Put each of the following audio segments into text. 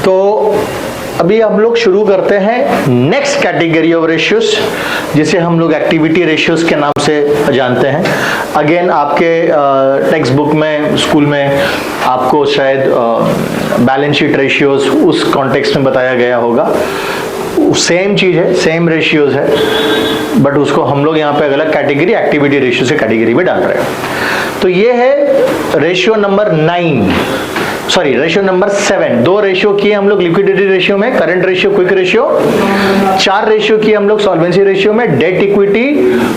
तो अभी हम लोग शुरू करते हैं नेक्स्ट कैटेगरी ऑफ रेशियोज, जिसे हम लोग एक्टिविटी रेशियोज के नाम से जानते हैं। अगेन आपके टेक्स्ट बुक में, स्कूल में आपको शायद बैलेंस शीट रेशियोज उस कॉन्टेक्स्ट में बताया गया होगा। सेम चीज है, सेम रेशियोज है, बट उसको हम लोग यहाँ पे अलग कैटेगरी एक्टिविटी रेशियो से कैटेगरी में डाल रहे हैं। तो ये है ratio number ratio number 7। 2 ratio किए हम लोग लिक्विडिटी रेशियो में, current ratio, quick ratio. 4 ratio किए हम लोग सॉल्वेंसी रेशियो में, debt equity,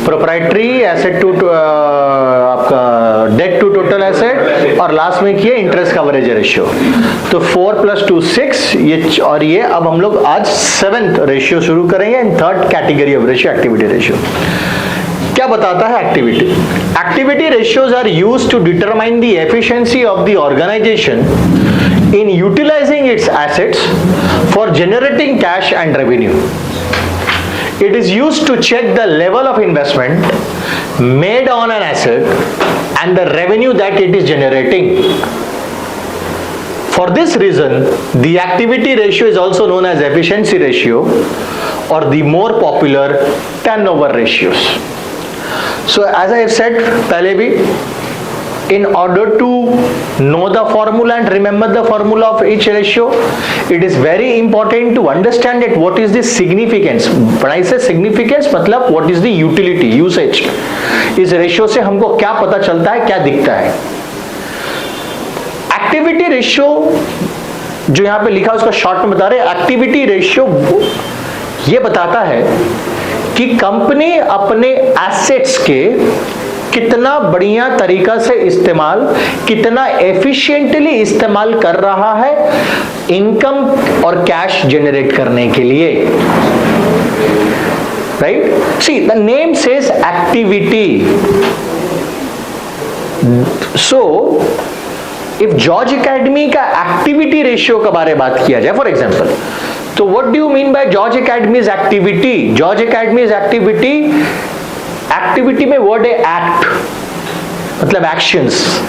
proprietary asset to आपका डेट टू टोटल एसेट, और लास्ट में किए इंटरेस्ट कवरेज रेशियो। तो 4 + 2 6 ये, और ये अब हम लोग आज 7th रेशियो शुरू करेंगे in 3rd category of ratio, activity ratio. क्या बताता है activity? Activity ratios are used to determine the efficiency of the organisation in utilizing its assets for generating cash and revenue. It is used to check the level of investment made on an asset and the revenue that it is generating. For this reason, the activity ratio is also known as efficiency ratio or the more popular turnover ratios. So as I have said पहले भी, in order to know the formula and remember the formula of each ratio, it is very important to understand that what is the significance. When I say significance, मतलब what is the utility, usage. इस ratio से हमको क्या पता चलता है, क्या दिखता है। एक्टिविटी रेशियो जो यहाँ पे लिखा है उसका शॉर्ट में बता रहे। एक्टिविटी रेशियो ये बताता है कि कंपनी अपने एसेट्स के कितना बढ़िया तरीका से इस्तेमाल, कितना एफिशिएंटली इस्तेमाल कर रहा है इनकम और कैश जनरेट करने के लिए। Right? See the name says activity. So if George Academy का एक्टिविटी रेशियो के बारे में बात किया जाए, फॉर एग्जांपल, तो what do you mean by George Academy's activity? George Academy's activity, activity में वर्ड है एक्ट, मतलब एक्शंस,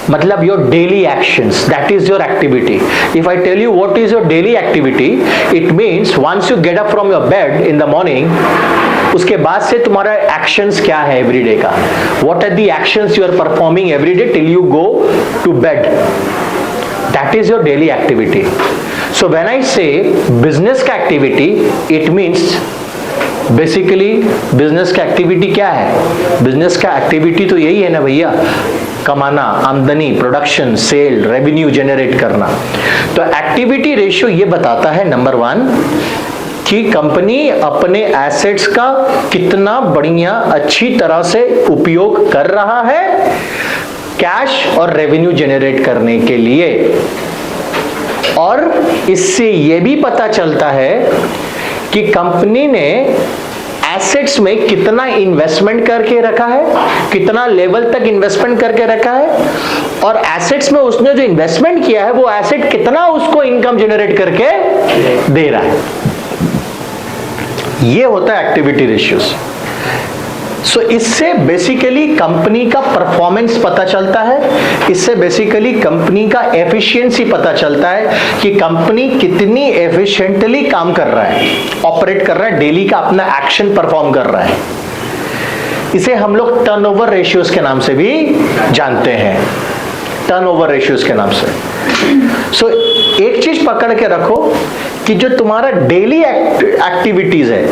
मतलब your daily actions, that is your activity. If I tell you what is your daily activity, it means once you get up from your bed in the morning, उसके बाद से तुम्हारा actions क्या है everyday का, what are the actions you are performing everyday till you go to bed, that is your daily activity. So when I say business का activity, it means basically business का activity क्या है? Business का activity तो यही है ना भैया, कमाना, आमदनी, प्रोडक्शन, सेल, रेवेन्यू जनरेट करना। तो एक्टिविटी रेशियो ये बताता है नंबर 1 कि कंपनी अपने एसेट्स का कितना बढ़िया अच्छी तरह से उपयोग कर रहा है कैश और रेवेन्यू जनरेट करने के लिए। और इससे ये भी पता चलता है कि कंपनी ने एसेट्स में कितना इन्वेस्टमेंट करके रखा है, कितना लेवल तक इन्वेस्टमेंट करके रखा है, और एसेट्स में उसने जो इन्वेस्टमेंट किया है वो एसेट कितना उसको इनकम जनरेट करके दे रहा है। ये होता है एक्टिविटी रेशियोज। सो इससे बेसिकली कंपनी का परफॉर्मेंस पता चलता है, इससे बेसिकली कंपनी का एफिशिएंसी पता चलता है कि कंपनी कितनी एफिशिएंटली काम कर रहा है, ऑपरेट कर रहा है, डेली का अपना एक्शन परफॉर्म कर रहा है। इसे हम लोग टर्नओवर रेशियोज के नाम से भी जानते हैं, टर्नओवर रेशियोज के नाम से। सो एक चीज पकड़ के रखो कि जो तुम्हारा डेली एक्टिविटीज है,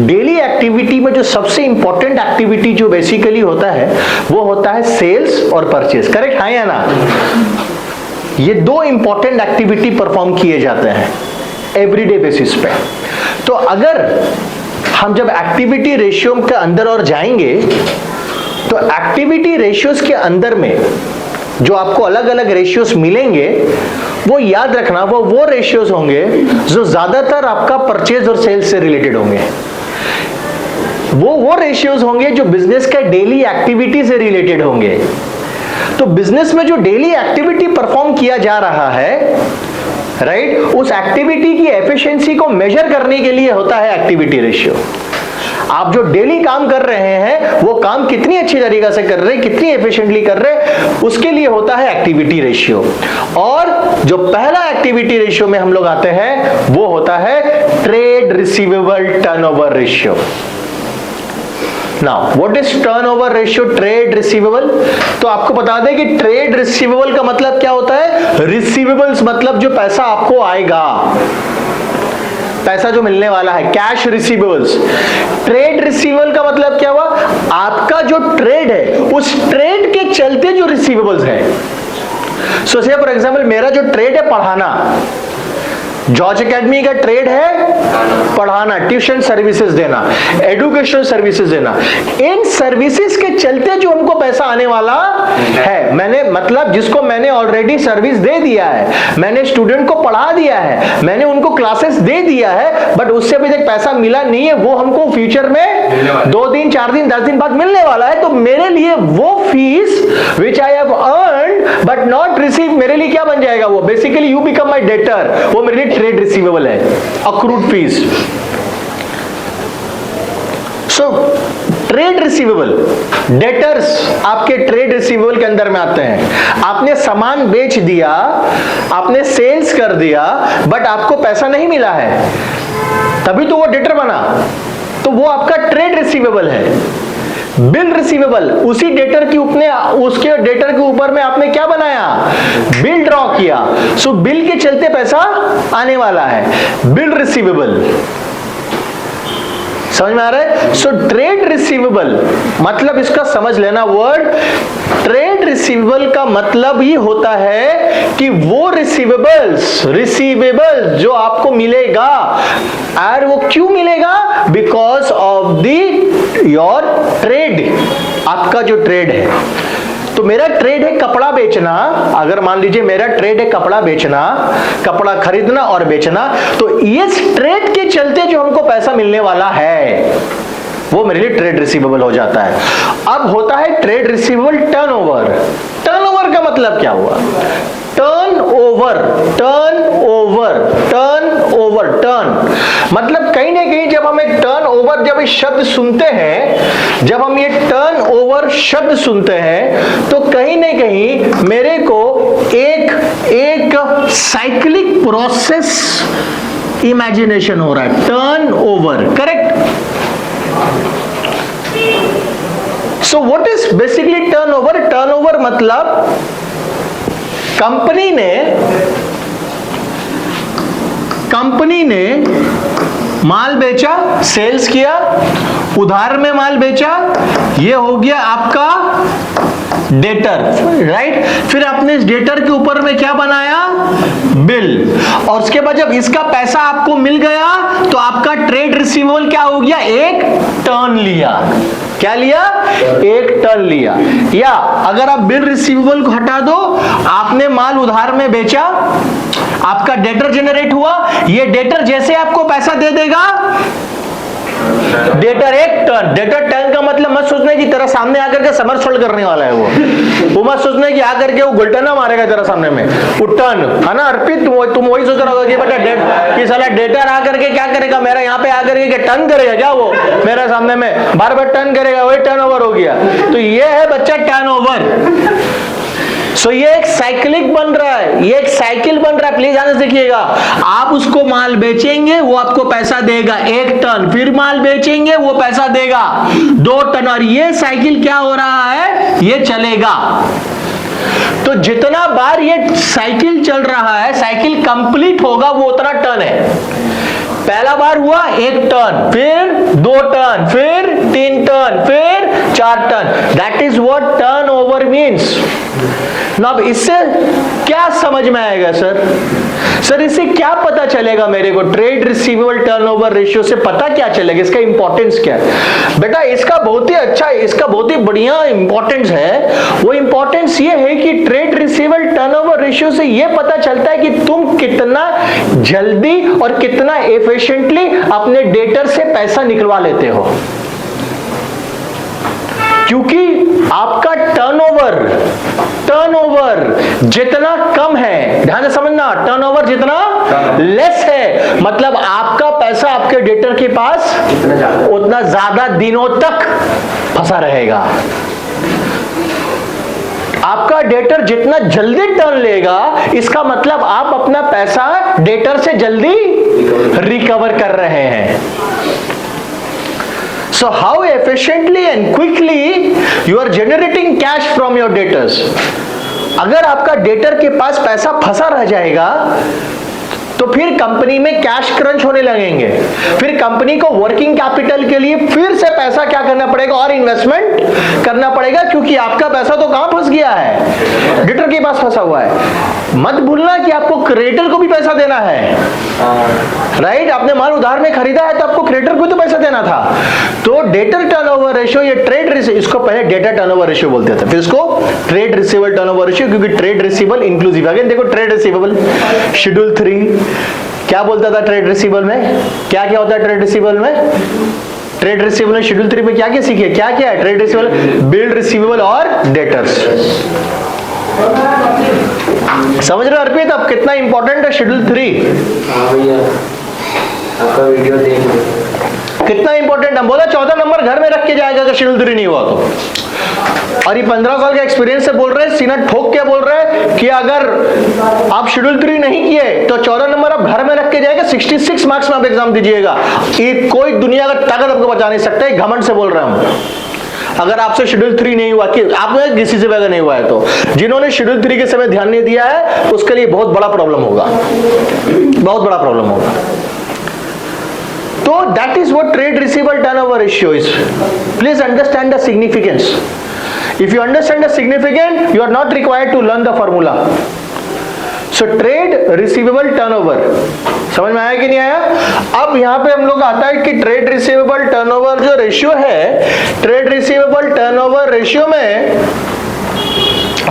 डेली एक्टिविटी में जो सबसे इंपॉर्टेंट एक्टिविटी जो बेसिकली होता है वो होता है सेल्स और परचेज। करेक्ट है या ना? ये 2 इंपॉर्टेंट एक्टिविटी परफॉर्म किए जाते हैं एवरीडे बेसिस पे। तो अगर हम जब एक्टिविटी रेशियो के अंदर और जाएंगे तो एक्टिविटी रेशियोज के अंदर में जो आपको अलग अलग रेशियोज मिलेंगे वो याद रखना वो रेशियोज होंगे जो ज्यादातर आपका परचेज और सेल्स से रिलेटेड होंगे। वो रेशियोज होंगे जो बिजनेस का डेली एक्टिविटी से रिलेटेड होंगे। तो बिजनेस में जो डेली एक्टिविटी परफॉर्म किया जा रहा है, राइट, उस एक्टिविटी की एफिशिएंसी को मेजर करने के लिए होता है एक्टिविटी रेशियो। आप जो डेली काम कर रहे हैं वो काम कितनी अच्छी तरीके से कर रहे हैं, कितनी एफिशिएंटली कर रहे हैं, उसके लिए होता है एक्टिविटी रेशियो। और जो पहला एक्टिविटी रेशियो में हम लोग आते हैं वो होता है trade receivable turnover ratio. Now what is turnover ratio trade receivable? तो आपको बता दें कि ट्रेड रिसीवेबल का मतलब क्या होता है? रिसीवेबल्स मतलब जो पैसा आपको आएगा, पैसा जो मिलने वाला है, कैश रिसीवेबल्स। ट्रेड रिसीवेबल का मतलब क्या हुआ? आपका जो ट्रेड है उस ट्रेड के चलते जो रिसीवेबल्स है। सो से फॉर एग्जांपल मेरा जो ट्रेड है पढ़ाना, जॉर्ज एकेडमी का ट्रेड है पढ़ाना, ट्यूशन सर्विसेज देना, एजुकेशनल सर्विसेज देना। इन सर्विसेज के चलते जो हमको पैसा आने वाला है, मैंने मतलब जिसको मैंने ऑलरेडी सर्विस दे दिया है, मैंने स्टूडेंट को पढ़ा दिया है, मैंने उनको क्लासेस दे दिया है, बट उससे अभी तक पैसा मिला नहीं है, वो हमको फ्यूचर में 2 दिन 4 दिन 10 दिन बाद मिलने वाला है। तो मेरे लिए वो fees which I have earned but not receive, मेरे लिए क्या बन जाएगा? वो basically you become my debtor, वो मेरे लिए ट्रेड रिसीवेबल है, अक्रूड फीस। सो ट्रेड रिसीवेबल, डेटर्स आपके ट्रेड रिसीवेबल के अंदर में आते हैं। आपने सामान बेच दिया, आपने सेल्स कर दिया, बट आपको पैसा नहीं मिला है, तभी तो वो डेटर बना, तो वो आपका ट्रेड रिसीवेबल है। बिल रिसीवेबल, उसी डेटर के उसके डेटर के ऊपर में आपने क्या बनाया? बिल ड्रॉ किया। सो बिल के चलते पैसा आने वाला है, बिल रिसीवेबल। समझ में आ रहा है? सो ट्रेड रिसीवेबल मतलब इसका समझ लेना वर्ड, ट्रेड रिसीवेबल का मतलब ही होता है कि वो रिसीवेबल्स जो आपको मिलेगा, और वो क्यों मिलेगा? Because of the your trade, आपका जो ट्रेड है। तो मेरा ट्रेड है कपड़ा बेचना, अगर मान लीजिए मेरा ट्रेड है कपड़ा बेचना, कपड़ा खरीदना और बेचना, तो इस ट्रेड के चलते जो हमको पैसा मिलने वाला है वो मेरे लिए ट्रेड रिसीवेबल हो जाता है। अब होता है ट्रेड रिसीवेबल टर्नओवर। टर्नओवर का मतलब क्या हुआ? टर्नओवर, टर्नओवर, टर्नओवर, टर्न मतलब कहीं ना कहीं जब हम एक टर्नओवर, जब इस शब्द सुनते हैं, जब हम ये टर्नओवर शब्द सुनते हैं, तो कहीं ना कहीं मेरे को एक साइक्लिक प्रोसेस इमेजिनेशन हो रहा है। Turnover, correct? So what is basically turnover? Turnover मतलब कंपनी ने माल बेचा, सेल्स किया, उधार में माल बेचा, ये हो गया आपका डेटर, राइट? फिर आपने इस डेटर के ऊपर में क्या बनाया? बिल। और उसके बाद जब इसका पैसा आपको मिल गया तो आपका ट्रेड रिसीवेबल क्या हो गया? एक टर्न लिया। क्या लिया? एक टर्न लिया। या अगर आप बिल रिसीवेबल को हटा दो, आपने माल उधार में बेचा, आपका डेटर जनरेट हुआ, ये डेटर जैसे आपको पैसा दे देगा, डेटर एक टर्न। डेटर टर्न का मतलब मत सोचना कि तेरा सामने आकर के समरसॉल्ट करने वाला है वो मत सोचना कि आकर के वो गुलटना मारेगा तेरा सामने में, वो टर्न है ना। अर्पित तुम वही सोच रहा होगा कि बेटा कि साला डेटर आकर के क्या करेगा, मेरा यहाँ पे आकर के टर्न करेगा क्या? वो मेरे सामने में बार बार टर्न करेगा, वही टर्नओवर हो गया। तो ये है बच्चा टर्नओवर। सो ये एक साइक्लिक बन रहा है, ये एक साइकिल बन रहा है। प्लीज ध्यान से देखिएगा, आप उसको माल बेचेंगे, वो आपको पैसा देगा 1 टन, फिर माल बेचेंगे, वो पैसा देगा 2 टन, और ये साइकिल क्या हो रहा है? ये चलेगा। तो जितना बार ये साइकिल चल रहा है, साइकिल कंप्लीट होगा, वो उतना टन है। पहला बार हुआ 1 टन, फिर 2 टन, फिर 3 टन, फिर 4 ton. That is what turnover means. अब इससे क्या समझ में आएगा सर इससे क्या पता चलेगा मेरे को? ट्रेड रिसीवेबल टर्नओवर रेशियो से पता क्या चलेगा? इसका इंपॉर्टेंस क्या है? बेटा इसका बहुत ही अच्छा, इसका बहुत ही बढ़िया इंपॉर्टेंस है। वो इंपॉर्टेंस ये है कि ट्रेड रिसीवेबल टर्नओवर रेशियो से ये पता चलता है कि तुम कितना जल्दी और कितना एफिशिएंटली अपने डेटर से पैसा निकलवा लेते हो, क्योंकि आपका टर्नओवर जितना कम है, ध्यान से समझना, टर्नओवर जितना लेस है, मतलब आपका पैसा आपके डेटर के पास उतना ज्यादा दिनों तक फंसा रहेगा। आपका डेटर जितना जल्दी टर्न लेगा, इसका मतलब आप अपना पैसा डेटर से जल्दी रिकवर कर रहे हैं। So how efficiently and quickly you are generating cash from your debtors? अगर आपका डेटर के पास पैसा फंसा रह जाएगा तो फिर कंपनी में कैश क्रंच होने लगेंगे, फिर कंपनी को वर्किंग कैपिटल के लिए फिर से पैसा क्या करना पड़ेगा और इन्वेस्टमेंट करना पड़ेगा, क्योंकि आपका पैसा तो कहां फंस गया है, डेटर के पास फंसा हुआ है। मत भूलना कि आपको क्रेडिटर को भी पैसा देना है, राइट? आपने माल उधार में खरीदा है तो आपको क्रेडिटर को तो पैसा देना था। तो डेटर टर्नओवर रेशियो, ये ट्रेड, इसको पहले डेटर टर्नओवर रेशियो बोलते थे, फिर इसको ट्रेड रिसीवेबल टर्नओवर रेशियो, क्योंकि ट्रेड रिसीवेबल इंक्लूसिव। अगेन देखो, ट्रेड रिसीवेबल शेड्यूल 3 क्या बोलता था ट्रेड रिसीवेबल में? क्या क्या होता है ट्रेड रिसीवेबल में? ट्रेड रिसीवेबल में शेड्यूल 3 में क्या क्या सीखे? क्या क्या है ट्रेड रिसीवेबल? बिल्ड रिसीवेबल और डेटर्स। समझ रहे हो अर्पित अब कितना इंपॉर्टेंट है शेड्यूल 3? आपका वीडियो देख कितना इंपॉर्टेंट है। बोला 14 नंबर घर में रख के जाएगा अगर शेड्यूल 3 नहीं हुआ तो। और ये 15 साल के एक्सपीरियंस से बोल रहे हैं, सीना ठोक के बोल रहे हैं कि अगर आप शेड्यूल 3 नहीं किए तो 14 नंबर आप घर में रख के जाएगा, 66 मार्क्स में आप एग्जाम दीजिएगा। ये कोई दुनिया का ताकत आपको बचा नहीं सकता है, घमंड से बोल रहे हैं हम। अगर आपसे शेड्यूल 3 नहीं हुआ, कि आपने किसी से भी अगर नहीं हुआ है, तो जिन्होंने शेड्यूल 3 के समय ध्यान नहीं दिया है उसके लिए बहुत बड़ा प्रॉब्लम होगा, बहुत बड़ा प्रॉब्लम होगा। तो that is what trade receivable turnover ratio is. Please understand the significance. If you understand the significance, you are not required to learn the formula. So trade receivable turnover, समझ में आया कि नहीं आया? अब यहाँ पे हम लोग आता है कि ट्रेड रिसीवेबल टर्नओवर जो रेशियो है, ट्रेड रिसीवेबल टर्नओवर रेशियो में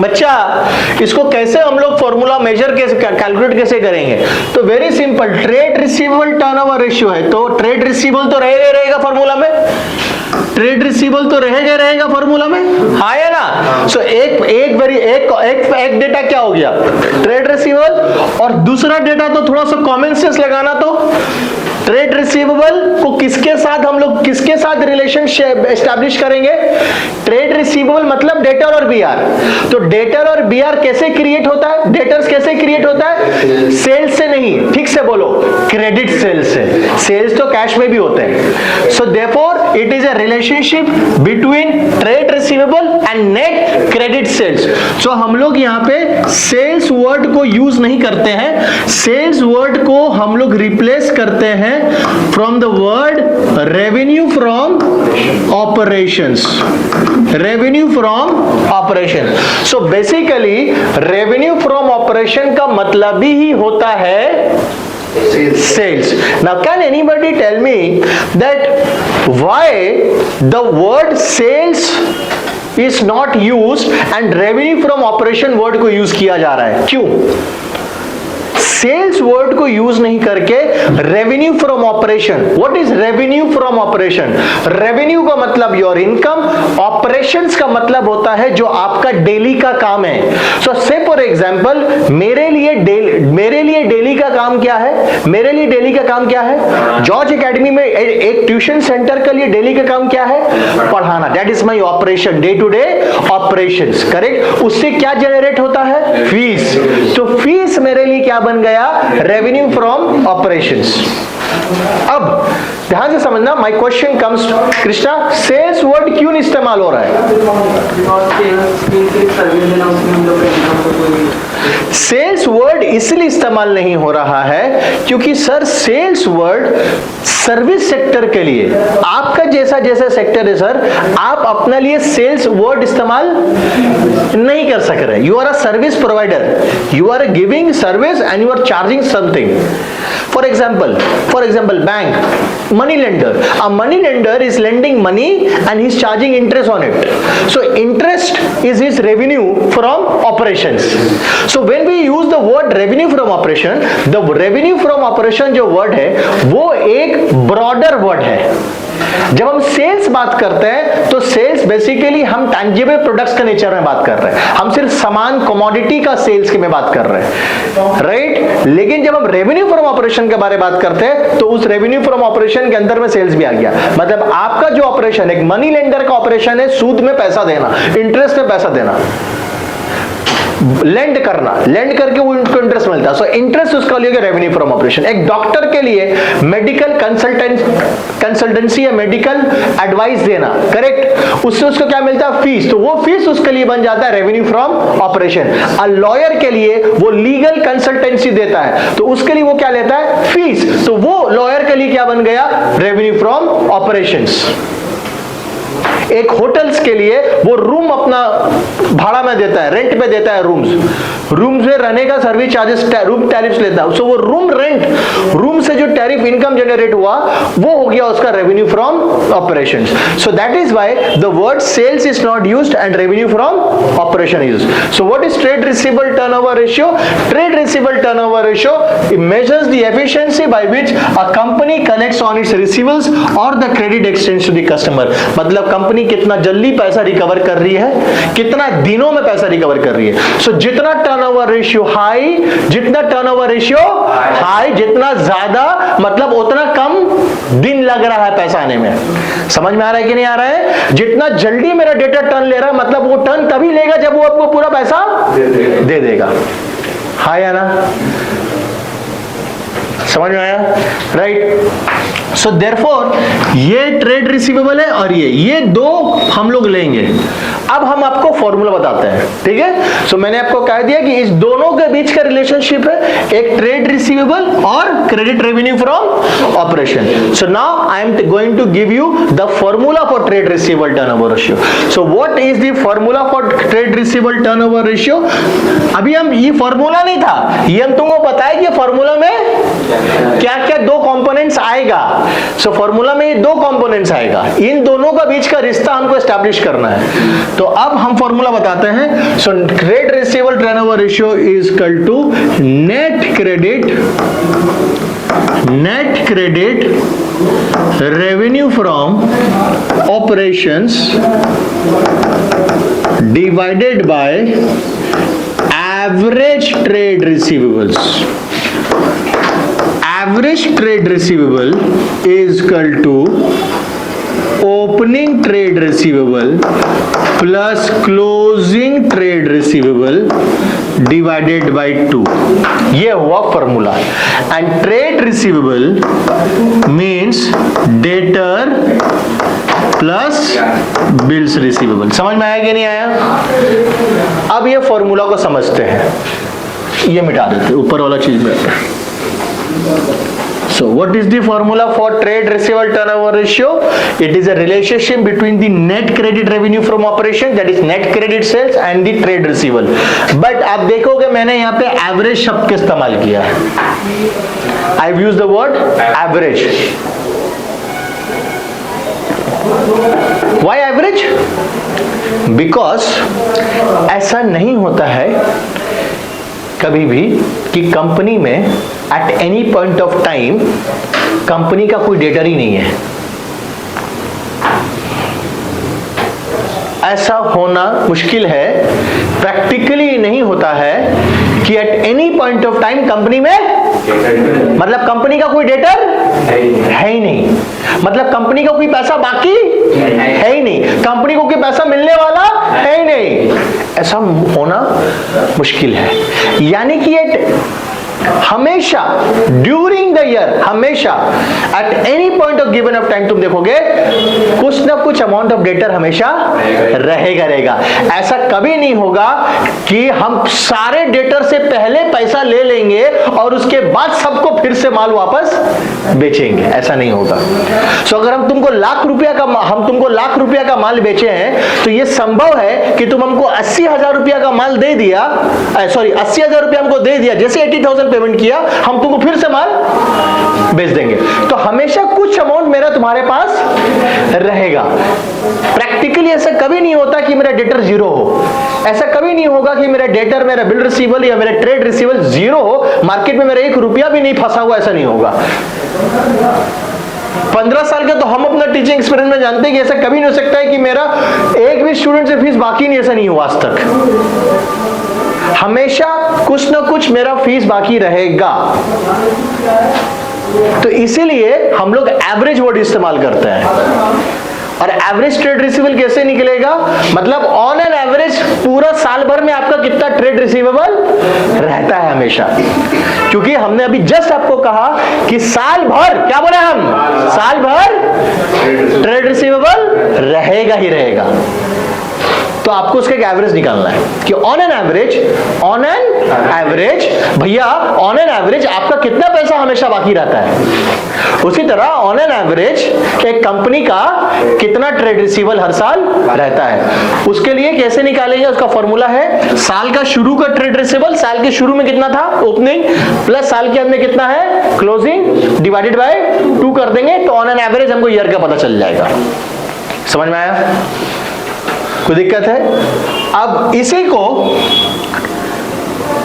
बच्चा इसको कैसे हम लोग फॉर्मूला मेजर कैसे, कैलकुलेट कैसे करेंगे? तो very simple, trade receivable turnover ratio है तो ट्रेड रिसीवेबल तो रहेगा फॉर्मूला में, ट्रेड रिसीवेबल तो रहेगा फॉर्मूला में, हाँ या ना? सो एक डेटा क्या हो गया ट्रेड रिसीवेबल, और दूसरा डेटा तो थोड़ा सा कॉमन सेंस लगाना, तो ट्रेड रिसीवेबल को किसके साथ हम लोग किसके साथ रिलेशनशिप एस्टैब्लिश करेंगे? ट्रेड रिसीवेबल मतलब डेटर और बीआर। तो डेटर और बीआर कैसे क्रिएट होता है? डेटर्स कैसे क्रिएट होता है? सेल्स से नहीं, ठीक से बोलो, क्रेडिट सेल्स से। सेल्स तो कैश में भी होते हैं। So therefore it is a relationship between trade receivable and net credit sales. So हम लोग यहाँ पे सेल्स वर्ड को यूज नहीं करते हैं, सेल्स वर्ड को हम लोग रिप्लेस करते हैं from the word revenue from operations. Revenue from operation. So basically revenue from operation का मतलब ही होता है sales. Now can anybody tell me that why the word sales is not used and revenue from operation word को use किया जा रहा है? क्यों सेल्स वर्ड को यूज नहीं करके revenue from operation? What is revenue from operation? Revenue का मतलब योर इनकम, ऑपरेशंस का मतलब होता है जो आपका डेली का काम है। सो से फॉर एग्जांपल मेरे लिए डेली का काम क्या है? मेरे लिए डेली का काम क्या है? जॉर्ज एकेडमी में एक ट्यूशन सेंटर के लिए डेली का काम क्या है? पढ़ाना। That is my operation, day to day operations, correct? उससे क्या जनरेट होता है? फीस। तो फीस मेरे लिए क्या बन गया? Revenue from operations. अब ध्यान से समझना, माय क्वेश्चन कम्स, कृष्णा सेल्स वर्ड क्यों इस्तेमाल हो रहा है? सेल्स वर्ड इसलिए इस्तेमाल नहीं हो रहा है क्योंकि sir sales word service sector के लिए, आपका जैसा सेक्टर है सर, आप अपने लिए सेल्स वर्ड इस्तेमाल नहीं कर सक रहे। You are a service provider, you are giving service and you are charging something. For example, bank, money lender. A money lender is lending money and he's charging interest on it. So interest is his revenue from operations. So when we use the word revenue from operation, the revenue from operation जो word है वो एक broader word है। जब हम sales बात करते हैं तो सेल्स बेसिकली हम टैंजिबल प्रोडक्ट्स के नेचर में बात कर रहे हैं, हम सिर्फ सामान कमोडिटी का सेल्स के में बात कर रहे हैं, राइट। लेकिन जब हम रेवेन्यू फ्रॉम ऑपरेशन के बारे में बात करते हैं तो उस रेवेन्यू फ्रॉम ऑपरेशन के अंदर में सेल्स भी आ गया। मतलब आपका जो ऑपरेशन, एक मनी लेंडर का ऑपरेशन है, सूद में पैसा देना, इंटरेस्ट में पैसा देना, लेंड करना, लेंड करके वो उनको इंटरेस्ट मिलता है, सो इंटरेस्ट उसका लिए रेवेन्यू फ्रॉम ऑपरेशन। एक डॉक्टर के लिए मेडिकल कंसल्टेंसी या मेडिकल एडवाइस देना, करेक्ट, उससे उसको क्या मिलता है? फीस। तो वो फीस उसके लिए बन जाता है revenue from operation. A lawyer के लिए वो लीगल कंसल्टेंसी देता है तो उसके लिए वो क्या लेता है? फीस। तो वो लॉयर के लिए क्या बन गया? Revenue from operations. एक होटल्स के लिए वो रूम अपना भाड़ा में देता है, रेंट पे देता है, रूम्स में रहने का सर्विस चार्जेस, रूम टैरिफ्स लेता है, सो वो रूम रेंट, रूम से जो टैरिफ इनकम जनरेट हुआ वो हो गया उसका revenue from operations. So that is why the word sales is not used and revenue from operation is used. So what is trade receivable turnover ratio? Trade receivable turnover ratio measures the efficiency by which a company collects on its receivables or the credit extends to the customer। मतलब company कितना जल्दी पैसा recover कर रही है, कितना दिनों में पैसा रिकवर कर रही है। सो जितना टर्नओवर रेशियो हाई, जितना टर्नओवर रेशियो हाई, जितना ज्यादा मतलब उतना कम दिन लग रहा है पैसा आने में। समझ में आ रहा है कि नहीं आ रहा है? जितना जल्दी मेरा डेटा टर्न ले रहा है, मतलब वो टर्न तभी लेगा जब वो आपको पूरा पैसा दे देगा। हाँ या ना? समझ में आया? राइट। सो देयरफॉर ये ट्रेड रिसीवेबल है और ये दो हम लोग लेंगे। अब हम आपको फॉर्मूला बताते हैं, ठीक है? सो मैंने आपको कह दिया कि इस दोनों के बीच का रिलेशनशिप है, एक ट्रेड रिसीवेबल और credit revenue from operation. So now I am going to give you the formula for trade receivable turnover ratio. So what is the formula for trade receivable turnover ratio? अभी हम ये formula नहीं था, ये हम तुमको बताया कि फॉर्मूला में क्या क्या दो कंपोनेंट्स आएगा। सो फॉर्मूला में ये दो कंपोनेंट्स आएगा, इन दोनों का बीच का रिश्ता हमको एस्टैब्लिश करना है। तो अब हम फॉर्मूला बताते हैं। So trade receivable turnover ratio is equal to net credit revenue from operations divided by average trade receivables. Average trade receivable is equal to opening trade receivable plus closing trade receivable divided by 2। ये हुआ formula. And trade receivable means debtor plus bills receivable. समझ में आया कि नहीं आया? अब ये फॉर्मूला को समझते हैं, ये मिटा देते, ऊपर वाला चीज में। So what is the formula for trade receivable turnover ratio? It is a relationship between the net credit revenue from operation, that is net credit sales, and the trade receivable। But आप देखोगे मैंने यहाँ पे average शब्द का इस्तेमाल किया है। I've used the word average। Why average? Because ऐसा नहीं होता है कभी भी कि कंपनी में at any point of time company का कोई डेटर ही नहीं है। ऐसा होना मुश्किल है, प्रैक्टिकली नहीं होता है कि at any point of time company में, मतलब कंपनी का कोई डेटर है ही नहीं, मतलब कंपनी का कोई पैसा बाकी है ही नहीं, कंपनी को कोई पैसा मिलने वाला है ही नहीं। ऐसा होना मुश्किल है। यानी कि हमेशा ड्यूरिंग द ईयर, हमेशा at any point of given of time तुम देखोगे कुछ ना कुछ अमाउंट ऑफ डेटर हमेशा रहेगा। ऐसा कभी नहीं होगा कि हम सारे डेटर से पहले पैसा ले लेंगे और उसके बाद सबको फिर से माल वापस बेचेंगे, ऐसा नहीं होगा। सो अगर हम तुमको लाख रुपया का माल बेचे हैं तो यह संभव है कि तुम हमको 80,000 रुपया का माल दे दिया, 80,000 रुपया हमको दे दिया, जैसे 80,000 पेमेंट किया हम तुमको फिर से माल बेच देंगे। तो हमेशा कुछ अमाउंट मेरा तुम्हारे पास रहेगा। प्रैक्टिकली ऐसा कभी नहीं होता कि मेरा डेटर जीरो हो, ऐसा कभी नहीं होगा कि मेरा डेटर, मेरा बिल रिसीवेबल या मेरा ट्रेड रिसीवेबल जीरो हो, मार्केट में मेरा 1 रुपया भी नहीं फंसा हुआ, ऐसा नहीं होगा। 15 साल के तो हम अपना टीचिंग एक्सपीरियंस में जानते हैं कि ऐसा कभी नहीं हो सकता है कि मेरा एक भी स्टूडेंट से फीस बाकी नहीं, ऐसा नहीं हुआ आज तक। हमेशा कुछ ना कुछ मेरा फीस बाकी रहेगा। तो इसीलिए हम लोग एवरेज वर्ड इस्तेमाल करते हैं। और एवरेज ट्रेड रिसीवेबल कैसे निकलेगा, मतलब ऑन एन एवरेज पूरा साल भर में आपका कितना ट्रेड रिसीवेबल रहता है हमेशा। क्योंकि हमने अभी जस्ट आपको कहा कि साल भर, क्या बोले हम, साल भर ट्रेड रिसीवेबल रहेगा ही रहेगा। तो आपको उसका एक एवरेज निकालना है कि ऑन एन एवरेज भैया ऑन एन एवरेज आपका कितना पैसा हमेशा बाकी रहता है। उसी तरह ऑन एन एवरेज एक कंपनी का कितना ट्रेड रिसीवेबल हर साल रहता है। उसके लिए कैसे निकालेंगे, उसका फॉर्मूला है साल का शुरू का ट्रेड रिसीवेबल, साल के शुरू में कितना था ओपनिंग, प्लस साल के अंत में कितना है क्लोजिंग, डिवाइडेड बाय 2 कर देंगे तो ऑन एन एवरेज हमको ईयर का पता चल जाएगा। समझ में आया? कोई दिक्कत है? अब इसी को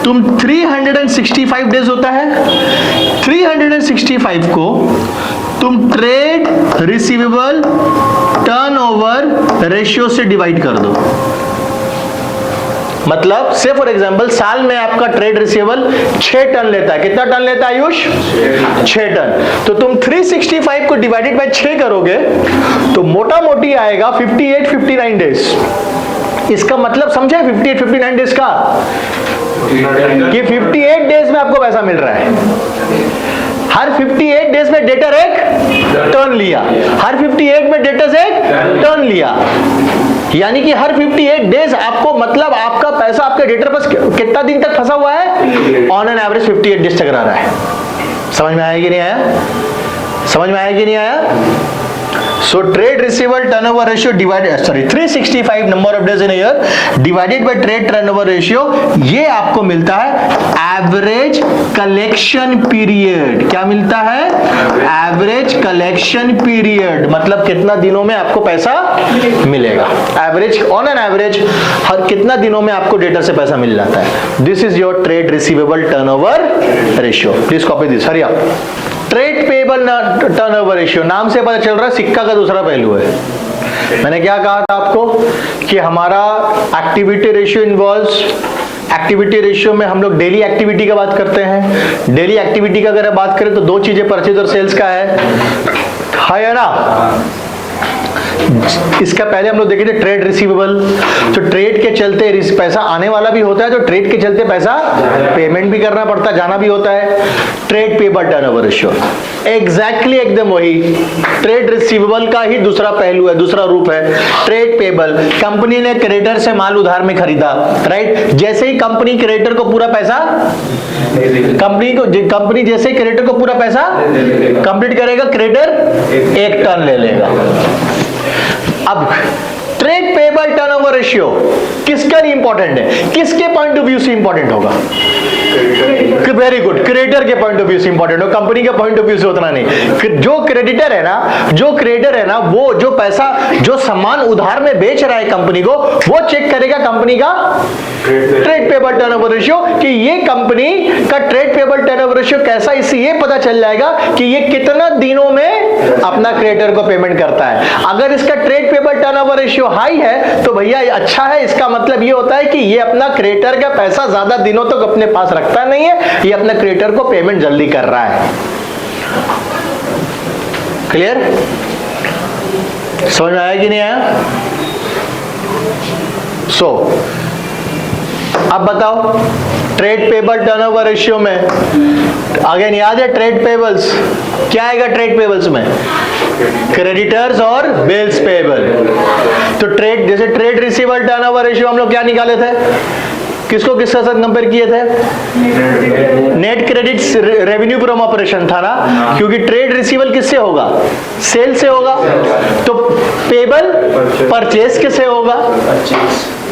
तुम 365 डेज होता है, 365 को तुम ट्रेड रिसीवेबल टर्नओवर रेशियो से डिवाइड कर दो। मतलब से फॉर एग्जांपल साल में आपका ट्रेड रिसीवेबल 6 टन लेता है। कितना टन लेता है आयुष? 6 टन। तो तुम 365 को डिवाइडेड बाय 6 करोगे तो मोटा मोटी आएगा 58-59 डेज। इसका मतलब समझे 58-59 डेज का, कि 58 डेज में आपको पैसा मिल रहा है। हर 58 डेज में डेटर एक टर्न लिया, हर 58 में डेटर्स एक टर्न लिया, यानी कि हर 58 डेज आपको, मतलब आपका पैसा आपके डेटर पर कितना दिन तक फंसा हुआ है, ऑन एन एवरेज 58 डेज तक रह रहा है। समझ में आया कि नहीं आया? समझ में आया कि नहीं आया? So trade receivable turnover ratio divided, 365 number of days in a year divided by trade turnover ratio, ये आपको मिलता है एवरेज कलेक्शन पीरियड। क्या मिलता है? एवरेज कलेक्शन पीरियड, मतलब कितना दिनों में आपको पैसा मिलेगा। एवरेज, ऑन एन एवरेज हर कितना दिनों में आपको डेटर से पैसा मिल जाता है। This is your trade receivable turnover ratio. Please copy this, hurry up. Trade payable turnover ratio, नाम से पता चल रहा है सिक्का का दूसरा पहलू है। मैंने क्या कहा था आपको कि हमारा activity ratio involves, activity ratio में हम लोग डेली एक्टिविटी का बात करते हैं। डेली एक्टिविटी का अगर बात करें तो 2 चीजें परचेज और सेल्स का है ना। इसका पहले हम लोग देखे थे ट्रेड रिसीवेबल, तो ट्रेड के चलते पैसा आने वाला भी होता है, तो ट्रेड के चलते पैसा पेमेंट भी करना पड़ता है, जाना भी होता है। Trade payable turnover ratio exactly एकदम वही ट्रेड रिसीवेबल का ही दूसरा पहलू है, दूसरा रूप है। ट्रेड पेबल, कंपनी ने क्रेडिटर से माल उधार में खरीदा, राइट। जैसे ही कंपनी क्रेडिटर को पूरा पैसा, कंपनी जैसे ही क्रेडिटर को पूरा पैसा कंप्लीट करेगा, क्रेडिटर 1 टन ले लेगा। अब ट्रेड पेबल टर्नओवर रेशियो किसका लिए इंपॉर्टेंट है, किसके पॉइंट ऑफ व्यू से इंपॉर्टेंट होगा? वेरी गुड, क्रेडिटर के पॉइंट ऑफ व्यू से इंपॉर्टेंट हो, कंपनी के पॉइंट ऑफ व्यू से उतना नहीं। जो क्रेडिटर है ना, वो जो पैसा, जो सामान उधार में बेच रहा है कंपनी को, वो चेक करेगा कंपनी का ट्रेड पेबल टर्नओवर रेशियो कि ये कंपनी का ट्रेड पेबल टर्नओवर रेशियो कैसा, इससे ये पता चल जाएगा कि ये कितना दिनों में अपना क्रेडिटर को पेमेंट करता है। अगर इसका trade payable turnover ratio high है तो भैया अच्छा है, इसका मतलब ये होता है कि ये अपना क्रेडिटर का पैसा ज्यादा दिनों तक अपने पास रखता नहीं है, ये अपने क्रेडिटर को पेमेंट जल्दी कर रहा है। क्लियर? समझ में आया कि नहीं आया? अब बताओ ट्रेड पेबल टर्नओवर रेशियो में अगेन याद है ट्रेड पेबल्स क्या आएगा? ट्रेड पेबल्स में क्रेडिटर्स और बिल्स पेबल। तो ट्रेड, जैसे ट्रेड रिसीवेबल टर्नओवर रेशियो हम लोग क्या निकाले थे, किसको किसके साथ कंपेयर किए थे? Net credit revenue from operation था ना, क्योंकि ट्रेड रिसीवेबल किससे होगा? सेल से होगा। तो पेबल परचेज किससे होगा?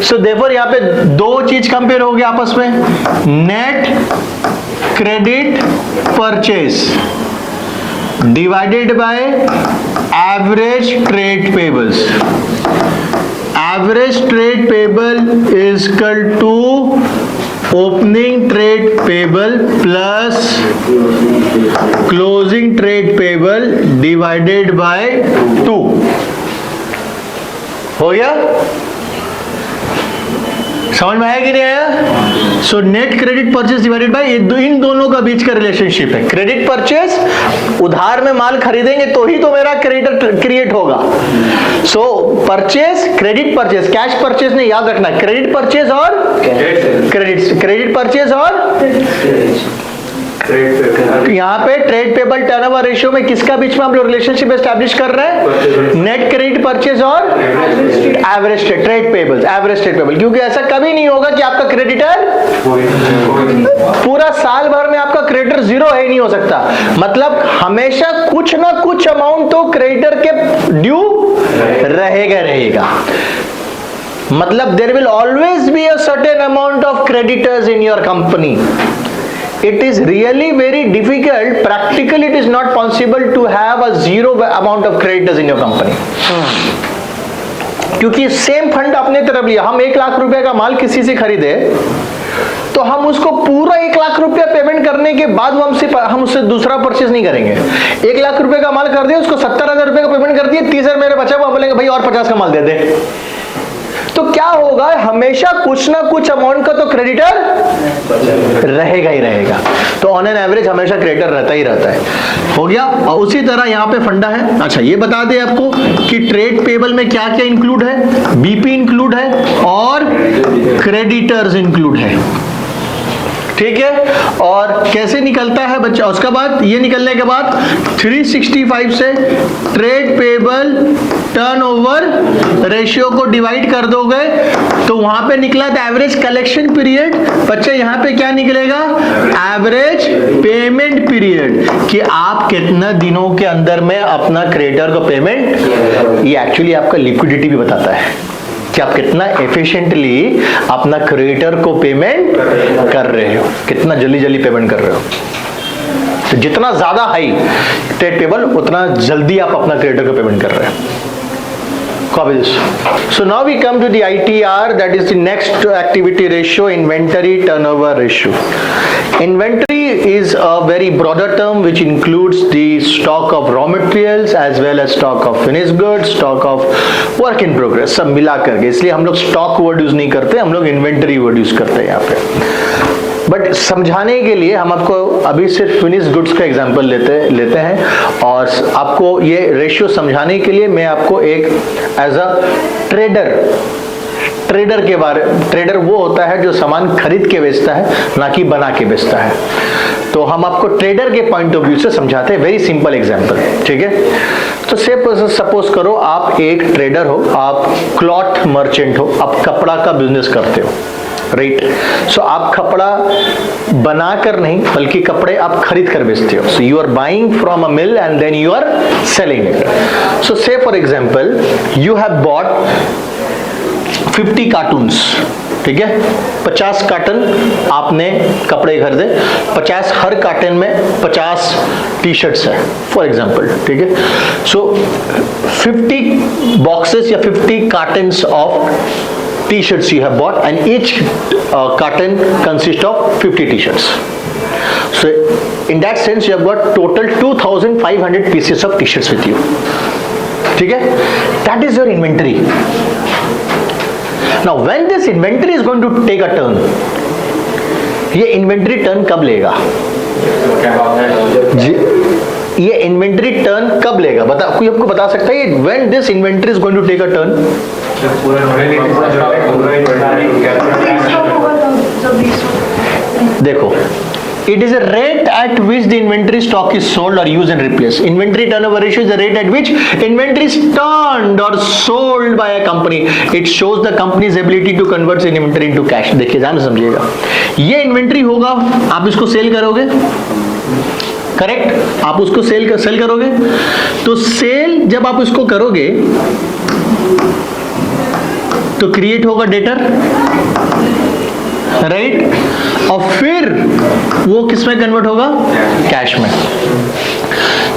सो देयरफॉर यहाँ पे 2 चीज कंपेयर हो गया आपस में, net credit purchase divided by average trade payables. Average trade payable is equal to opening trade payable plus closing trade payable divided by 2 हो गया। समझ में आया कि नहीं आया? So net credit purchase divided by, इन दोनों का बीच का रिलेशनशिप है। क्रेडिट परचेस, उधार में माल खरीदेंगे तो ही तो मेरा क्रेडिट क्रिएट होगा। So purchase, credit purchase, cash purchase नहीं, याद रखना, क्रेडिट परचेस और क्रेडिट परचेस और यहाँ पे ट्रेड पेबल टर्नओवर रेशियो में किसका बीच में हम लोग रिलेशनशिप एस्टैब्लिश कर रहे हैं? नेट क्रेडिट परचेज और average trade payables, average trade payable. क्योंकि ऐसा कभी नहीं होगा कि आपका क्रेडिटर पूरा साल भर में आपका क्रेडिटर जीरो है, नहीं हो सकता। मतलब हमेशा कुछ ना कुछ अमाउंट तो क्रेडिटर के ड्यू रहेगा। मतलब there will always be a certain amount of creditors in your company. It is really very difficult, practically it is not possible to have a zero amount of creditors in your company. क्योंकि same fund अपने तरफ लिया, हम 1 लाख रुपए का माल किसी से खरीदे तो हम उसको पूरा 1 लाख रुपया पेमेंट करने के बाद हम उससे दूसरा परचेज नहीं करेंगे। 1 लाख रुपए का माल कर दिया, उसको 70,000 रुपए का पेमेंट कर दिया, 30,000 मेरे बचा हुआ, बोलेंगे भाई और 50 का माल दे दे। तो क्या होगा, हमेशा कुछ ना कुछ अमाउंट का तो क्रेडिटर रहेगा ही रहेगा। तो ऑन एन एवरेज हमेशा क्रेडिटर रहता ही रहता है। हो गया। और उसी तरह यहाँ पे फंडा है। अच्छा ये बता दे आपको कि ट्रेड पेबल में क्या क्या इंक्लूड है? बीपी इंक्लूड है और क्रेडिटर्स इंक्लूड है, ठीक है। और कैसे निकलता है बच्चा? उसका बाद ये निकलने के बाद 365 से ट्रेड पेबल टर्नओवर रेशियो को डिवाइड कर दोगे तो वहां पे निकला था एवरेज कलेक्शन पीरियड। बच्चे यहाँ पे क्या निकलेगा? एवरेज पेमेंट पीरियड, कि आप कितना दिनों के अंदर में अपना क्रेडिटर को पेमेंट, ये एक्चुअली आपका लिक्विडिटी भी बताता है कि आप कितना एफिशिएंटली अपना क्रेडिटर को पेमेंट कर रहे हो, कितना जल्दी पेमेंट कर रहे हो। तो जितना ज्यादा हाई ट्रेड पेबल उतना जल्दी आप अपना क्रेडिटर को पेमेंट कर रहे हैं। Copy this. So now we come to the ITR, that is the next activity ratio, inventory turnover ratio. Inventory is a very broader term which includes the stock of raw materials as well as stock of finished goods, stock of work in progress, सब मिला करके। इसलिए हम लोग stock word use नहीं करते, हम लोग इन्वेंटरी वर्ड यूज करते हैं यहाँ पे। बट समझाने के लिए हम आपको अभी सिर्फ फिनिश्ड गुड्स का एग्जांपल लेते हैं, और आपको ये रेशियो समझाने के लिए मैं आपको एक एज अ ट्रेडर के बारे, ट्रेडर वो होता है जो सामान खरीद के बेचता है, ना कि बना के बेचता है। तो हम आपको ट्रेडर के पॉइंट ऑफ व्यू से समझाते हैं, वेरी सिंपल एग्जांपल, ठीक है। तो सपोज करो आप एक ट्रेडर हो, आप क्लॉथ मर्चेंट हो, आप कपड़ा का बिजनेस करते हो, राइट। सो आप कपड़ा बनाकर नहीं बल्कि कपड़े आप खरीद कर बेचते हो। So you are buying from a mill and then you are selling it. So say for example you have bought 50 cartons, ठीक है, 50 कार्टन आपने कपड़े खरीदे, 50 हर कार्टन में 50 टी शर्ट्स है फॉर एग्जांपल, ठीक है। सो 50 बॉक्सेस या 50 cottons of t-shirts you have bought, and each carton consists of 50 t-shirts. So in that sense you have got total 2500 pieces of t-shirts with you, ठीक है। That is your inventory. Now when this inventory is going to take a turn, ये inventory turn कब लेगा? ये inventory turn कब लेगा? कोई आपको बता सकता है when this inventory is going to take a turn? देखो, it is a rate at which the inventory stock is sold or used and replaced. Inventory turnover ratio is the rate at which inventory is turned or sold by a company. It shows the company's ability to convert inventory into cash. देखिए ध्यान से समझिएगा, ये inventory होगा, आप इसको cell करोगे, correct, आप उसको सेल करोगे। तो सेल जब आप इसको करोगे तो क्रिएट होगा डेटर, राइट, और फिर वो किस में कन्वर्ट होगा? कैश में।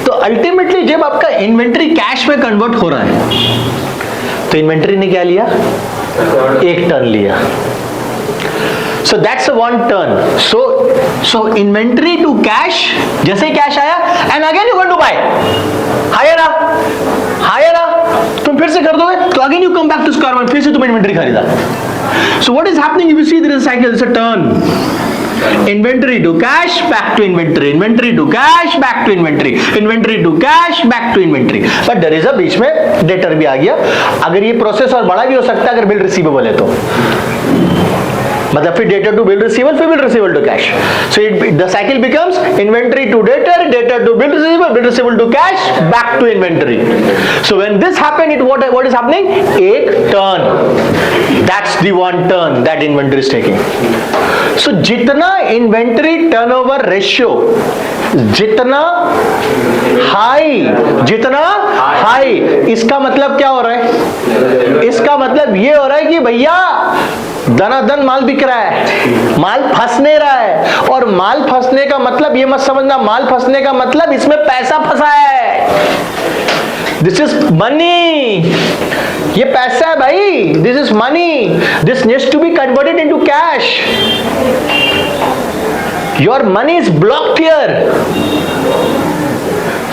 तो अल्टीमेटली जब आपका इन्वेंट्री कैश में कन्वर्ट हो रहा है तो इन्वेंट्री ने क्या लिया? 1 टन लिया। So that's a one turn. So inventory to cash, जैसे कैश आया and again you going to buy, higher तुम फिर से कर दोगे तो again you come back to square one, फिर से तुम इन्वेंटरी खरीदा. So what is happening? If you see, there is a cycle, it's a turn. Inventory to cash, back to inventory, inventory to cash, back to inventory, inventory to cash, back to inventory. But there is a बीच में debtor भी आ गया. अगर ये process और बड़ा भी हो सकता है अगर बिल रिसीवेबल है तो, मतलब फिर डेटर टू बिल रिसीवेबल, फिर bill receivable to cash. So the cycle becomes inventory to debtor, debtor to bill receivable to cash, back to inventory. So when this happen, it what is happening, एक turn. That's the one turn that inventory is taking. So जितना inventory turnover ratio जितना high, इसका मतलब क्या हो रहा है? इसका मतलब ये हो रहा है कि भैया दनादन माल बिक रहा है, माल फंस नहीं रहा है. और माल फंसने का मतलब ये मत समझना, माल फंसने का मतलब इसमें पैसा फंसा है. दिस इज मनी, ये पैसा है भाई. This is money, this needs to be converted into cash. Your money is blocked here,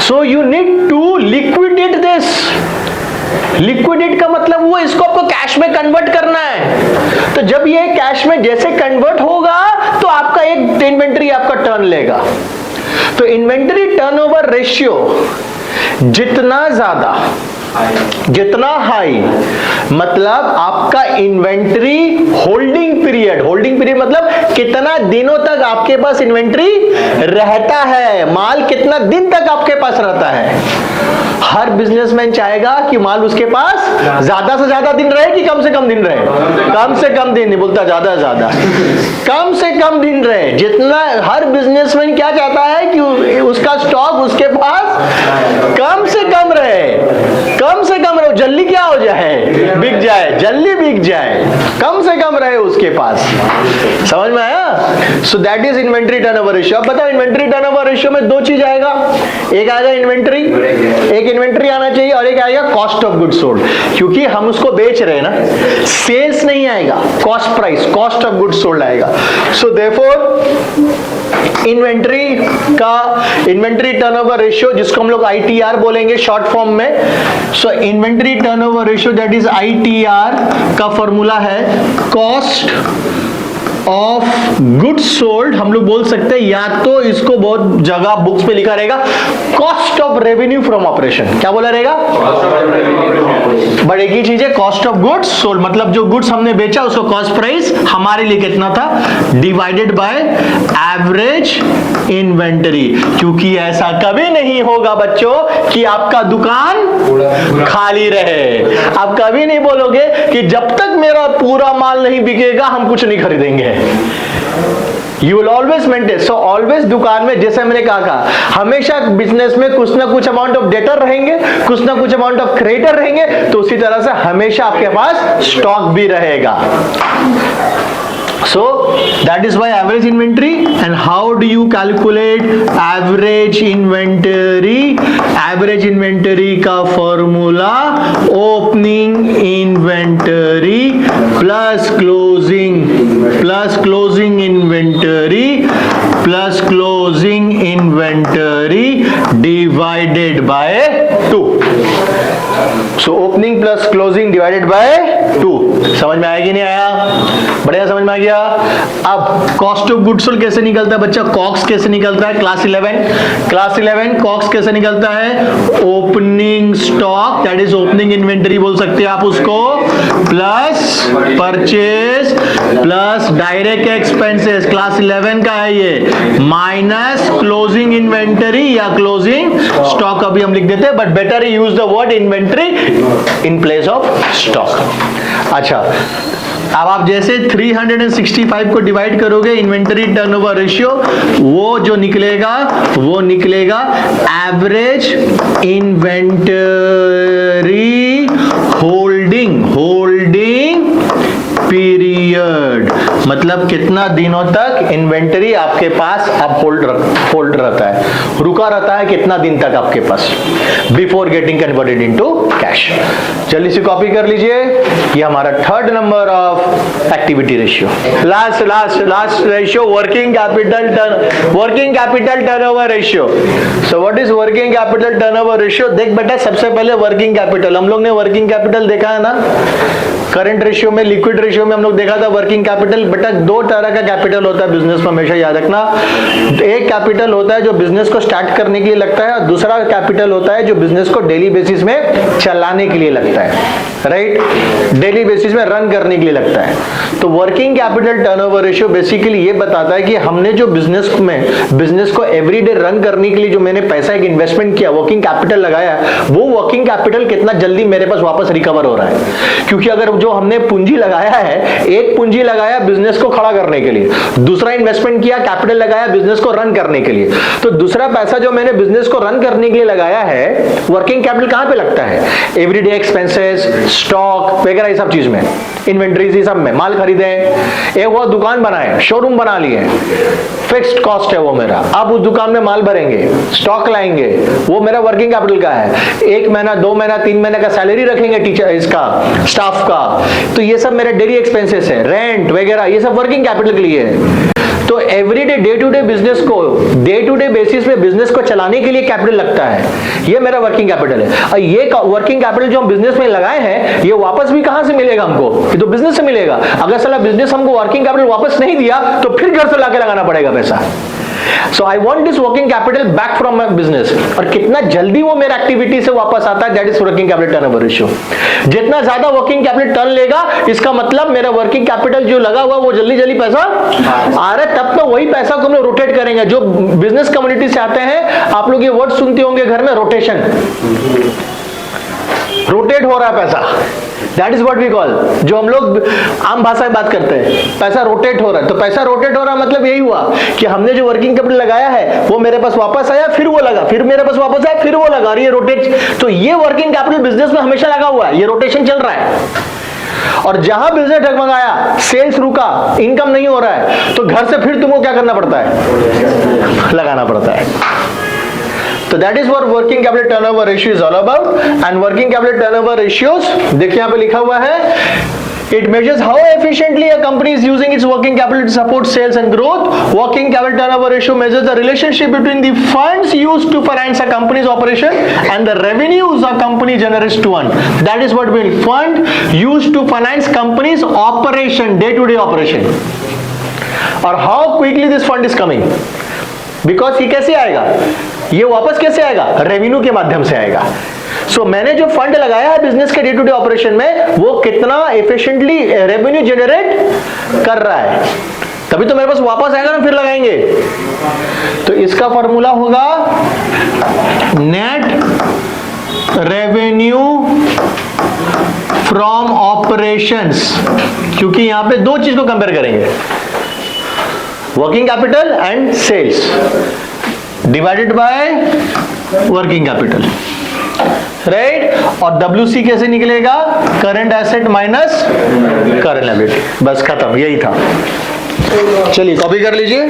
so you need to liquidate this. Liquidate का मतलब वो इसको आपको कैश में कन्वर्ट करना है. तो जब ये कैश में जैसे कन्वर्ट होगा तो आपका एक इन्वेंटरी आपका टर्न लेगा. तो इन्वेंटरी टर्नओवर रेशियो जितना ज्यादा, जितना हाई, मतलब आपका इन्वेंटरी होल्डिंग पीरियड मतलब कितना दिनों तक आपके पास इन्वेंटरी रहता है, माल कितना दिन तक आपके पास रहता है. हर बिजनेसमैन चाहेगा कि माल उसके पास ज्यादा से ज्यादा दिन रहे कि कम से कम दिन रहे. कम से कम दिन नहीं बोलता, ज्यादा से ज्यादा, कम से कम दिन रहे. जितना हर बिजनेसमैन क्या चाहता है कि उसका स्टॉक उसके पास कम से कम रहे, कम से कम रहे. जल्दी क्या हो जाए, बिक जाए, जल्दी बिक जाए, कम से कम रहे उसके पास. समझ में आया? सो that is inventory turnover ratio. अब बताओ इन्वेंटरी टर्नओवर रेशियो में दो चीज आएगा. एक आएगा इन्वेंटरी, एक इन्वेंटरी आना चाहिए, और एक आएगा कॉस्ट ऑफ गुड्स सोल्ड. क्योंकि हम उसको बेच रहे हैं ना, सेल्स नहीं आएगा, cost price, cost of goods sold आएगा. सो देयरफॉर इन्वेंटरी का इन्वेंटरी टर्नओवर रेशियो, जिसको हम लोग ITR बोलेंगे शॉर्ट फॉर्म में. So inventory turnover ratio that is ITR का फॉर्मूला है कॉस्ट ऑफ गुड्स सोल्ड. हम लोग बोल सकते हैं, या तो इसको बहुत जगह बुक्स पे लिखा रहेगा cost of revenue from operation. क्या बोला रहेगा? बट एक ही चीज है, कॉस्ट ऑफ गुड्स सोल्ड मतलब जो गुड्स हमने बेचा उसको कॉस्ट प्राइस हमारे लिए कितना था डिवाइडेड बाय एवरेज इन्वेंटरी. क्योंकि ऐसा कभी नहीं होगा बच्चों कि आपका दुकान खाली रहे. आप कभी नहीं बोलोगे कि जब तक मेरा पूरा माल नहीं बिकेगा हम कुछ नहीं खरीदेंगे. You will always maintain. So always दुकान में, जैसे मैंने कहा, हमेशा बिजनेस में कुछ ना कुछ अमाउंट ऑफ डेटर रहेंगे, कुछ ना कुछ अमाउंट ऑफ क्रेडिटर रहेंगे. तो उसी तरह से हमेशा आपके पास स्टॉक भी रहेगा. So that is why average inventory. And how do you calculate average inventory? Average inventory का formula opening inventory plus closing inventory plus closing inventory divided by 2. So opening plus closing divided by 2. समझ में आया कि नहीं आया? बढ़िया समझ में आ गया. अब कॉस्ट ऑफ गुड्स सोल्ड कैसे निकलता है बच्चा? कॉक्स कैसे निकलता है? क्लास 11 कॉक्स कैसे निकलता है? Opening stock that is opening inventory बोल सकते हैं आप उसको, plus purchase plus direct expenses. Class 11 का है ये, माइनस क्लोजिंग इन्वेंटरी या क्लोजिंग स्टॉक. अभी हम लिख देते हैं, but better use the word inventory in place of stock. अच्छा, अब आप जैसे 365 को डिवाइड करोगे इन्वेंटरी टर्नओवर रेशियो, वो जो निकलेगा वो निकलेगा एवरेज इन्वेंटरी होल्डिंग पीरियड. मतलब मतलब कितना दिनों तक इन्वेंटरी आपके पास आप होल्ड रहता है, रुका रहता है कितना दिन तक आपके पास, before getting converted into cash. जल्दी से कॉपी कर लीजिए, ये हमारा third number of activity ratio. Last ratio working capital turnover ratio. So what is working capital turnover ratio? देख बेटा, सबसे पहले वर्किंग कैपिटल, हम लोग ने वर्किंग कैपिटल देखा है ना, करंट रेशियो में, लिक्विड रेशियो में हम लोग देखा था वर्किंग कैपिटल। बेटा दो तरह का कैपिटल होता है बिजनेस में, हमेशा याद रखना। एक कैपिटल होता है जो बिजनेस को स्टार्ट करने के लिए लगता है, और दूसरा कैपिटल होता है जो बिजनेस को डेली बेसिस में चलाने के लिए लगता है, राइट, डेली बेसिस में रन करने के लिए लगता है। तो working capital turnover ratio basically ये बताता है कि हमने जो बिजनेस को एवरीडे रन करने के लिए जो मैंने पैसा एक इन्वेस्टमेंट किया, वर्किंग कैपिटल लगाया, वो वर्किंग कैपिटल कितना जल्दी मेरे पास वापस रिकवर हो रहा है। क्योंकि अगर जो हमने पूंजी लगाया है, एक पूंजी लगाया बिजनेस को खड़ा करने के लिए, दूसरा इन्वेस्टमेंट किया, कैपिटल लगाया बिजनेस को रन करने के लिए, तो दूसरा पैसा जो मैंने बिजनेस को रन करने के लिए लगाया है, वर्किंग कैपिटल कहां पे लगता है? एवरीडे एक्सपेंसेस, स्टॉक वगैरह, ये सब चीज में, इन्वेंटरीज, ये सब में। माल खरीदे, एक वो दुकान बनाए, शोरूम बना लिए, फिक्स्ड कॉस्ट है वो मेरा, अब उस दुकान में माल भरेंगे, स्टॉक लाएंगे, वो मेरा वर्किंग कैपिटल का है। 1 महीना 2 महीना 3 महीने का सैलरी रखेंगे टीचर, इसका स्टाफ का, तो ये सब मेरे डेली एक्सपेंसेस है, रेंट वगैरह, ये सब वर्किंग कैपिटल के लिए है। तो everyday day to day business को, डे टू डे बेसिस पे बिजनेस को चलाने के लिए कैपिटल लगता है, ये मेरा वर्किंग कैपिटल है। और ये वर्किंग कैपिटल जो हम बिजनेस में लगाए हैं, ये वापस भी कहां से मिलेगा हमको? ये तो बिजनेस से मिलेगा। अगर साला बिजनेस हमको वर्किंग कैपिटल वापस नहीं दिया तो फिर घर से लाके लगाना पड़ेगा पैसा। So I want this working capital back from my business, और कितना जल्दी वो मेरा एक्टिविटी से वापस आता है, that is working capital turnover ratio। जितना ज्यादा वर्किंग कैपिटल टर्न लेगा, इसका मतलब मेरा वर्किंग कैपिटल जो लगा हुआ वो जल्दी जल्दी पैसा आ रहा है, तब तो वही पैसा को हम लोग रोटेट करेंगे। जो बिजनेस कम्युनिटी से आते हैं, आप लोग ये वर्ड सुनते होंगे घर में, रोटेशन, रोटेट हो रहा है पैसा, that is what we call, जो हम लोग आम भाषा में बात करते हैं, पैसा रोटेट हो रहा है। तो पैसा रोटेट हो रहा है मतलब यही हुआ कि हमने जो वर्किंग कैपिटल लगाया है वो मेरे पास वापस आया, फिर वो लगा, फिर मेरे पास वापस आया, फिर वो लगा, और ये रोटेट। तो ये वर्किंग कैपिटल बिजनेस में हमेशा लगा हुआ है, ये रोटेशन चल रहा है। और जहां बिजनेस डगमगाया, सेल्स रुका, इनकम नहीं हो रहा है, तो घर से फिर तुमको क्या करना पड़ता है? लगाना पड़ता है। तो that is what working capital turnover ratio is all about. And working capital turnover ratios, देखिए यहाँ पे लिखा हुआ है, it measures how efficiently a company is using its working capital to support sales and growth. Working capital turnover ratio measures the relationship between the funds used to finance a company's operation and the revenues a company generates to earn. That is what we mean, fund used to finance company's operation, day-to-day operation. और how quickly this fund is coming? Because ये कैसे आएगा? ये वापस कैसे आएगा? Revenue के माध्यम से आएगा। सो मैंने जो फंड लगाया है बिजनेस के डे टू डे ऑपरेशन में, वो कितना एफिशिएंटली रेवेन्यू जनरेट कर रहा है, तभी तो मेरे पास वापस आएगा ना, फिर लगाएंगे। तो इसका फॉर्मूला होगा नेट रेवेन्यू फ्रॉम ऑपरेशंस, क्योंकि यहां पे दो चीज को कंपेयर करेंगे, working capital and sales divided by working capital, right. और WC कैसे निकलेगा? Current asset minus current liability, बस खत्म, यही था। चलिए कॉपी कर लीजिए।